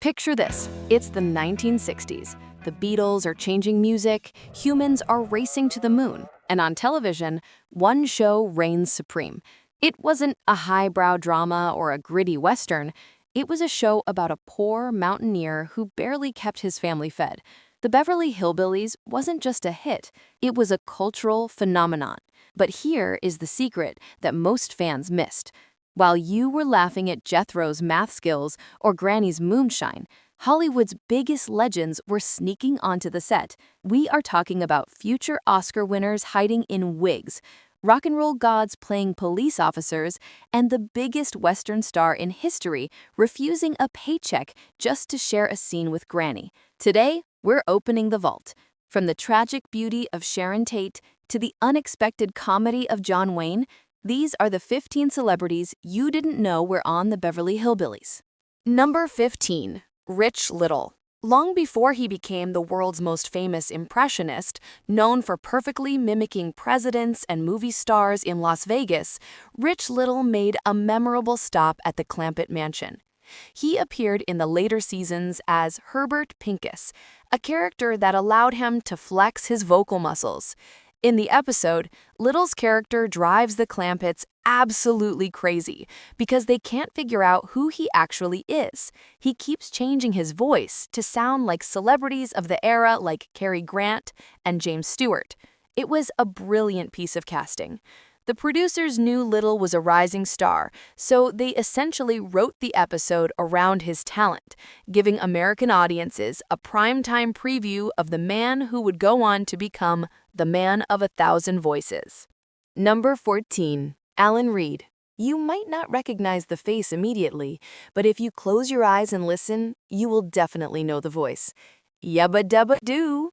Picture this. It's the 1960s. The Beatles are changing music, humans are racing to the moon, and on television, one show reigns supreme. It wasn't a highbrow drama or a gritty western. It was a show about a poor mountaineer who barely kept his family fed. The Beverly Hillbillies wasn't just a hit, it was a cultural phenomenon. But here is the secret that most fans missed. While you were laughing at Jethro's math skills or Granny's moonshine, Hollywood's biggest legends were sneaking onto the set. We are talking about future Oscar winners hiding in wigs, rock and roll gods playing police officers, and the biggest Western star in history refusing a paycheck just to share a scene with Granny. Today, we're opening the vault. From the tragic beauty of Sharon Tate to the unexpected comedy of John Wayne, these are the 15 celebrities you didn't know were on the Beverly Hillbillies. Number 15. Rich Little. Long before he became the world's most famous impressionist, known for perfectly mimicking presidents and movie stars in Las Vegas, Rich Little made a memorable stop at the Clampett mansion. He appeared in the later seasons as Herbert Pincus, a character that allowed him to flex his vocal muscles. In the episode, Little's character drives the Clampetts absolutely crazy because they can't figure out who he actually is. He keeps changing his voice to sound like celebrities of the era like Cary Grant and James Stewart. It was a brilliant piece of casting. The producers knew Little was a rising star, so they essentially wrote the episode around his talent, giving American audiences a primetime preview of the man who would go on to become the man of 1,000 voices. Number 14. Alan Reed. You might not recognize the face immediately, but if you close your eyes and listen, you will definitely know the voice. Yabba dabba doo.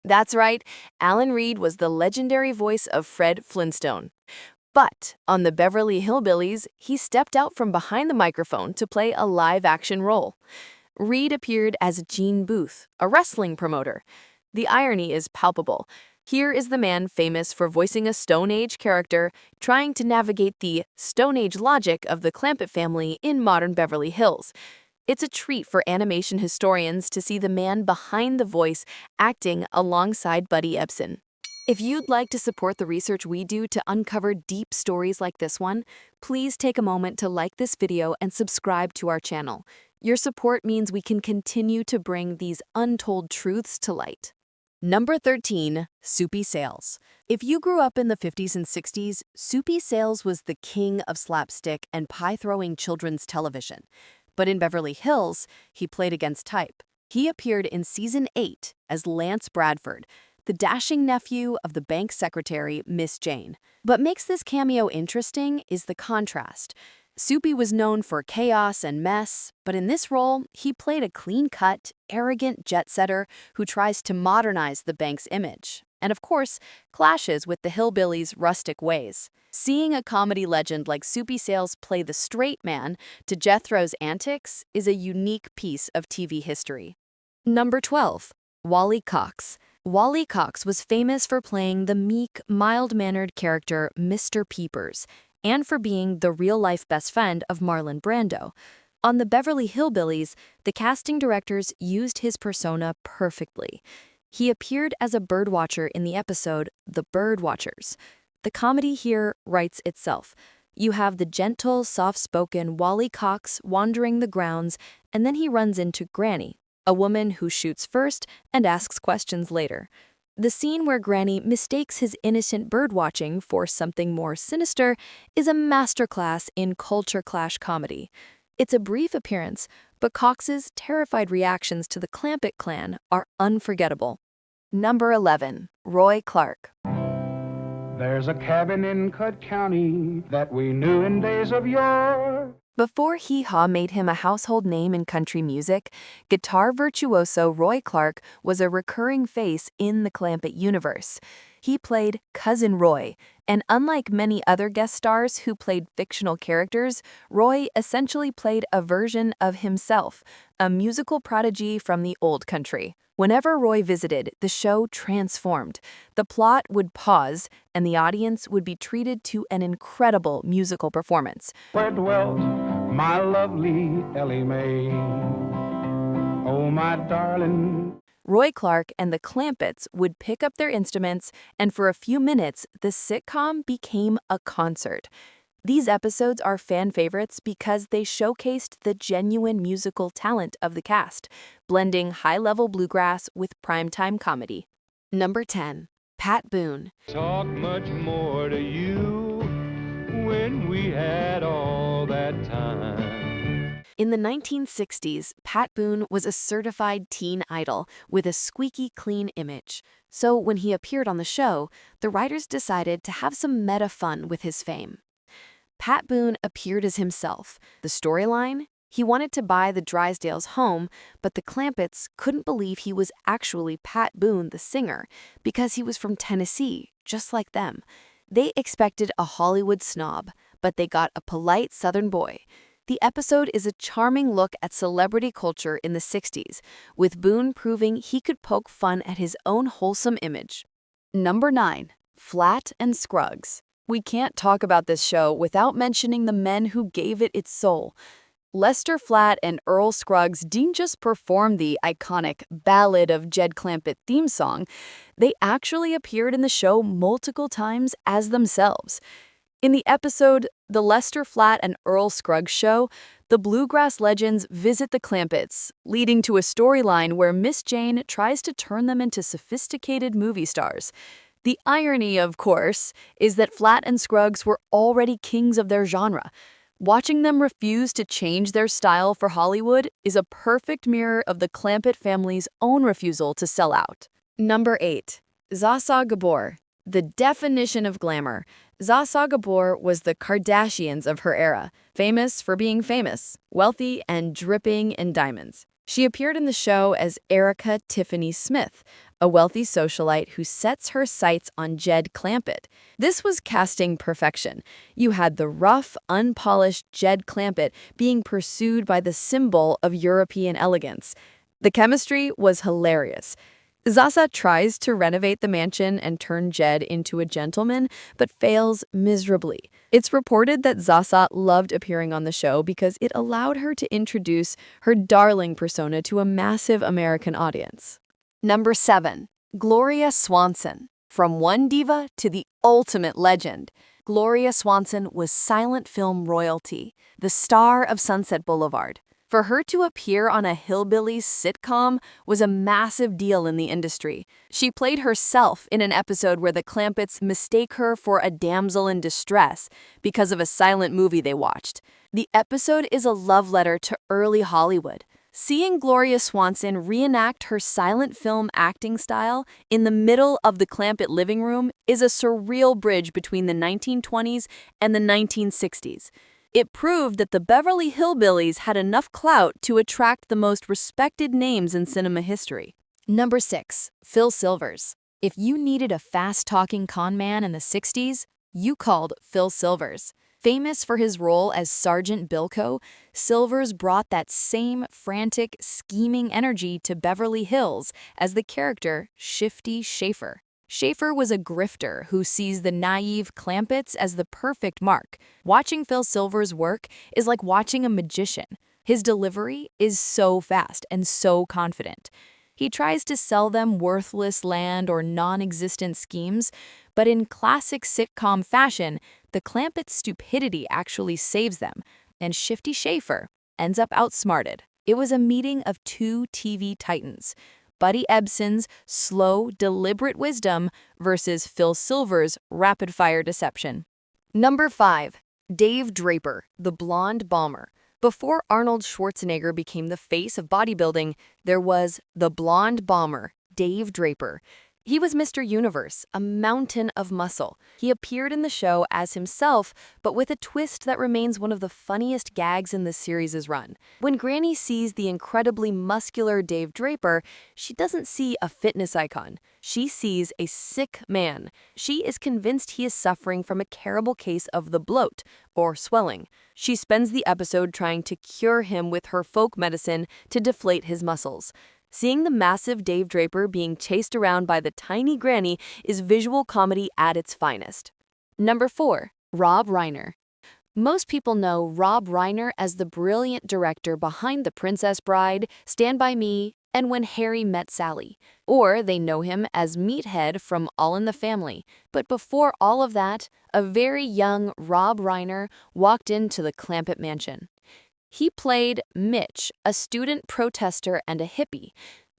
That's right, Alan Reed was the legendary voice of Fred Flintstone. But on the Beverly Hillbillies, he stepped out from behind the microphone to play a live-action role. Reed appeared as Gene Booth, a wrestling promoter. The irony is palpable. Here is the man famous for voicing a Stone Age character, trying to navigate the Stone Age logic of the Clampett family in modern Beverly Hills. It's a treat for animation historians to see the man behind the voice acting alongside Buddy Ebsen. If you'd like to support the research we do to uncover deep stories like this one, please take a moment to like this video and subscribe to our channel. Your support means we can continue to bring these untold truths to light. Number 13. Soupy Sales. If you grew up in the 50s and 60s, Soupy Sales was the king of slapstick and pie-throwing children's television. But in Beverly Hills, he played against type. He appeared in Season 8 as Lance Bradford, the dashing nephew of the bank secretary, Miss Jane. What makes this cameo interesting is the contrast. Soupy was known for chaos and mess, but in this role, he played a clean-cut, arrogant jet-setter who tries to modernize the bank's image, and of course, clashes with the Hillbillies' rustic ways. Seeing a comedy legend like Soupy Sales play the straight man to Jethro's antics is a unique piece of TV history. Number 12. Wally Cox. Wally Cox was famous for playing the meek, mild-mannered character Mr. Peepers, and for being the real-life best friend of Marlon Brando. On the Beverly Hillbillies, the casting directors used his persona perfectly. He appeared as a birdwatcher in the episode The Birdwatchers. The comedy here writes itself. You have the gentle, soft-spoken Wally Cox wandering the grounds, and then he runs into Granny, a woman who shoots first and asks questions later. The scene where Granny mistakes his innocent birdwatching for something more sinister is a masterclass in culture clash comedy. It's a brief appearance, but Cox's terrified reactions to the Clampett clan are unforgettable. Number 11. Roy Clark. There's a cabin in Cutt County that we knew in days of yore. Before Hee Haw made him a household name in country music, guitar virtuoso Roy Clark was a recurring face in the Clampett universe. He played Cousin Roy, And unlike many other guest stars who played fictional characters, Roy essentially played a version of himself, a musical prodigy from the old country. Whenever Roy visited, the show transformed. The plot would pause, and the audience would be treated to an incredible musical performance. Where dwelt my lovely Ellie Mae. Oh, my darling. Roy Clark and the Clampetts would pick up their instruments, and for a few minutes, the sitcom became a concert. These episodes are fan favorites because they showcased the genuine musical talent of the cast, blending high-level bluegrass with primetime comedy. Number 10. Pat Boone. Talk much more to you when we had all that time. In the 1960s, Pat Boone was a certified teen idol with a squeaky clean image. So when he appeared on the show, the writers decided to have some meta fun with his fame. Pat Boone appeared as himself. The storyline? He wanted to buy the Drysdales' home, but the Clampetts couldn't believe he was actually Pat Boone, the singer, because he was from Tennessee, just like them. They expected a Hollywood snob, but they got a polite Southern boy. The episode is a charming look at celebrity culture in the 60s, with Boone proving he could poke fun at his own wholesome image. Number 9. Flatt and Scruggs. We can't talk about this show without mentioning the men who gave it its soul. Lester Flatt and Earl Scruggs didn't just perform the iconic Ballad of Jed Clampett theme song, they actually appeared in the show multiple times as themselves. In the episode The Lester Flatt and Earl Scruggs Show, the bluegrass legends visit the Clampetts, leading to a storyline where Miss Jane tries to turn them into sophisticated movie stars. The irony, of course, is that Flatt and Scruggs were already kings of their genre. Watching them refuse to change their style for Hollywood is a perfect mirror of the Clampett family's own refusal to sell out. Number 8. Zsa Zsa Gabor. The definition of glamour. Zsa Zsa Gabor was the Kardashians of her era, famous for being famous, wealthy, and dripping in diamonds. She appeared in the show as Erica Tiffany Smith, a wealthy socialite who sets her sights on Jed Clampett. This was casting perfection. You had the rough, unpolished Jed Clampett being pursued by the symbol of European elegance. The chemistry was hilarious. Zsa Zsa tries to renovate the mansion and turn Jed into a gentleman, but fails miserably. It's reported that Zsa Zsa loved appearing on the show because it allowed her to introduce her darling persona to a massive American audience. Number 7. Gloria Swanson. From one diva to the ultimate legend, Gloria Swanson was silent film royalty, the star of Sunset Boulevard. For her to appear on a Hillbillies sitcom was a massive deal in the industry. She played herself in an episode where the Clampetts mistake her for a damsel in distress because of a silent movie they watched. The episode is a love letter to early Hollywood. Seeing Gloria Swanson reenact her silent film acting style in the middle of the Clampett living room is a surreal bridge between the 1920s and the 1960s. It proved that the Beverly Hillbillies had enough clout to attract the most respected names in cinema history. Number 6. Phil Silvers. If you needed a fast-talking con man in the 60s, you called Phil Silvers. Famous for his role as Sergeant Bilko, Silvers brought that same frantic, scheming energy to Beverly Hills as the character Shifty Schaefer. Schaefer was a grifter who sees the naive Clampetts as the perfect mark. Watching Phil Silvers work is like watching a magician. His delivery is so fast and so confident. He tries to sell them worthless land or non-existent schemes, but in classic sitcom fashion, the Clampetts' stupidity actually saves them, and Shifty Schaefer ends up outsmarted. It was a meeting of two TV titans. Buddy Ebsen's slow, deliberate wisdom versus Phil Silvers' rapid-fire deception. Number 5. Dave Draper, the blonde bomber. Before Arnold Schwarzenegger became the face of bodybuilding, there was the blonde bomber, Dave Draper. He was Mr. Universe, a mountain of muscle. He appeared in the show as himself, but with a twist that remains one of the funniest gags in the series' run. When Granny sees the incredibly muscular Dave Draper, she doesn't see a fitness icon. She sees a sick man. She is convinced he is suffering from a terrible case of the bloat, or swelling. She spends the episode trying to cure him with her folk medicine to deflate his muscles. Seeing the massive Dave Draper being chased around by the tiny Granny is visual comedy at its finest. Number 4. Rob Reiner. Most people know Rob Reiner as the brilliant director behind The Princess Bride, Stand By Me, and When Harry Met Sally. Or they know him as Meathead from All in the Family. But before all of that, a very young Rob Reiner walked into the Clampett mansion. He played Mitch, a student protester and a hippie.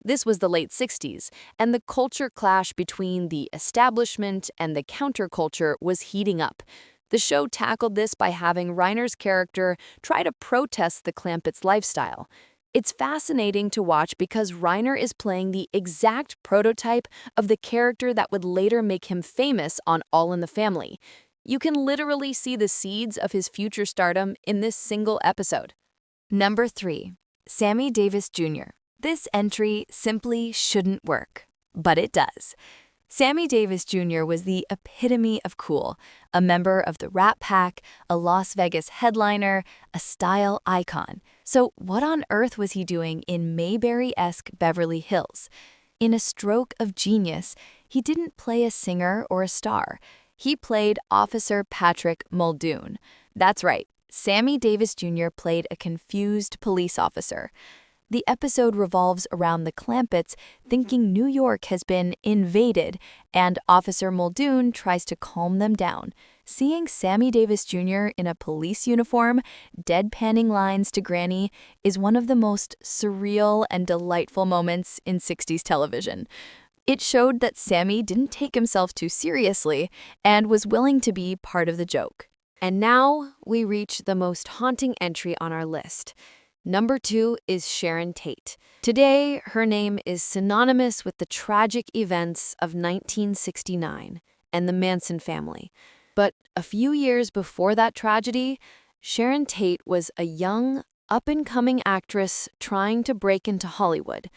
This was the late 60s, and the culture clash between the establishment and the counterculture was heating up. The show tackled this by having Reiner's character try to protest the Clampetts lifestyle. It's fascinating to watch because Reiner is playing the exact prototype of the character that would later make him famous on All in the Family. You can literally see the seeds of his future stardom in this single episode. Number 3. Sammy Davis Jr. This entry simply shouldn't work, but it does. Sammy Davis Jr. was the epitome of cool, a member of the Rat Pack, a Las Vegas headliner, a style icon. So what on earth was he doing in Mayberry-esque Beverly Hills? In a stroke of genius, he didn't play a singer or a star. He played Officer Patrick Muldoon. That's right. Sammy Davis Jr. played a confused police officer. The episode revolves around the Clampetts thinking New York has been invaded, and Officer Muldoon tries to calm them down. Seeing Sammy Davis Jr. in a police uniform, deadpanning lines to Granny, is one of the most surreal and delightful moments in 60s television. It showed that Sammy didn't take himself too seriously and was willing to be part of the joke. And now we reach the most haunting entry on our list. Number 2 is Sharon Tate. Today, her name is synonymous with the tragic events of 1969 and the Manson family. But a few years before that tragedy, Sharon Tate was a young, up-and-coming actress trying to break into Hollywood.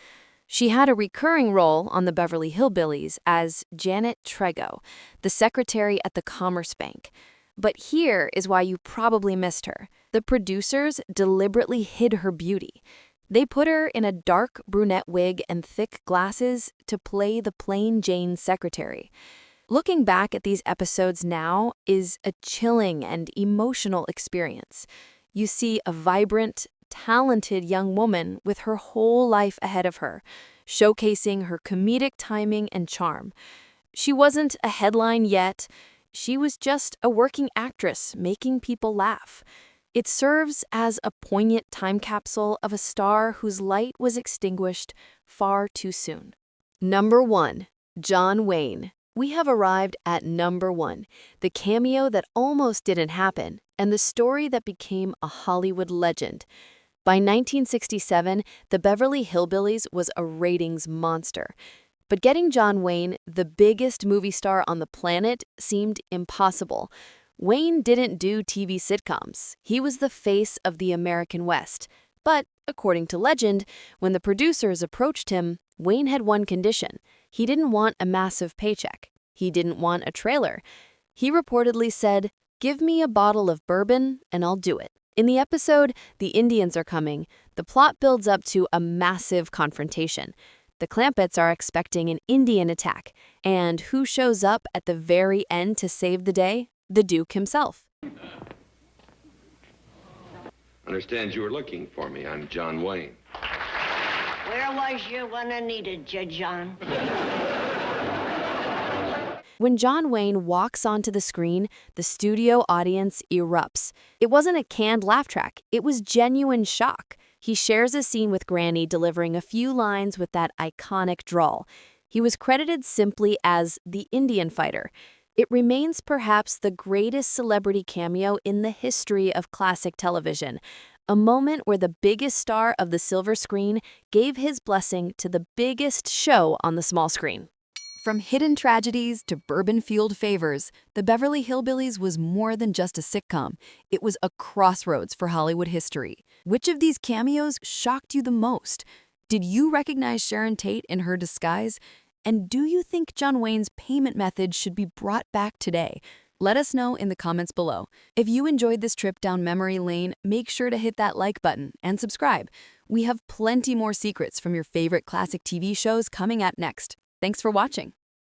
She had a recurring role on the Beverly Hillbillies as Janet Trego, the secretary at the Commerce Bank. But here is why you probably missed her. The producers deliberately hid her beauty. They put her in a dark brunette wig and thick glasses to play the plain Jane secretary. Looking back at these episodes now is a chilling and emotional experience. You see a vibrant, talented young woman with her whole life ahead of her, showcasing her comedic timing and charm. She wasn't a headline yet. She was just a working actress making people laugh. It serves as a poignant time capsule of a star whose light was extinguished far too soon. Number 1. John Wayne. We have arrived at number 1, the cameo that almost didn't happen, and the story that became a Hollywood legend. By 1967, the Beverly Hillbillies was a ratings monster. But getting John Wayne, the biggest movie star on the planet, seemed impossible. Wayne didn't do TV sitcoms. He was the face of the American West. But, according to legend, when the producers approached him, Wayne had one condition. He didn't want a massive paycheck. He didn't want a trailer. He reportedly said, "Give me a bottle of bourbon and I'll do it." In the episode, The Indians Are Coming, the plot builds up to a massive confrontation. The Clampetts are expecting an Indian attack, and who shows up at the very end to save the day? The Duke himself. Understand you were looking for me. I'm John Wayne. Where was you when I needed you, John? When John Wayne walks onto the screen, the studio audience erupts. It wasn't a canned laugh track, it was genuine shock. He shares a scene with Granny delivering a few lines with that iconic drawl. He was credited simply as the Indian fighter. It remains perhaps the greatest celebrity cameo in the history of classic television, a moment where the biggest star of the silver screen gave his blessing to the biggest show on the small screen. From hidden tragedies to bourbon-fueled favors, the Beverly Hillbillies was more than just a sitcom. It was a crossroads for Hollywood history. Which of these cameos shocked you the most? Did you recognize Sharon Tate in her disguise? And do you think John Wayne's payment method should be brought back today? Let us know in the comments below. If you enjoyed this trip down memory lane, make sure to hit that like button and subscribe. We have plenty more secrets from your favorite classic TV shows coming up next. Thanks for watching.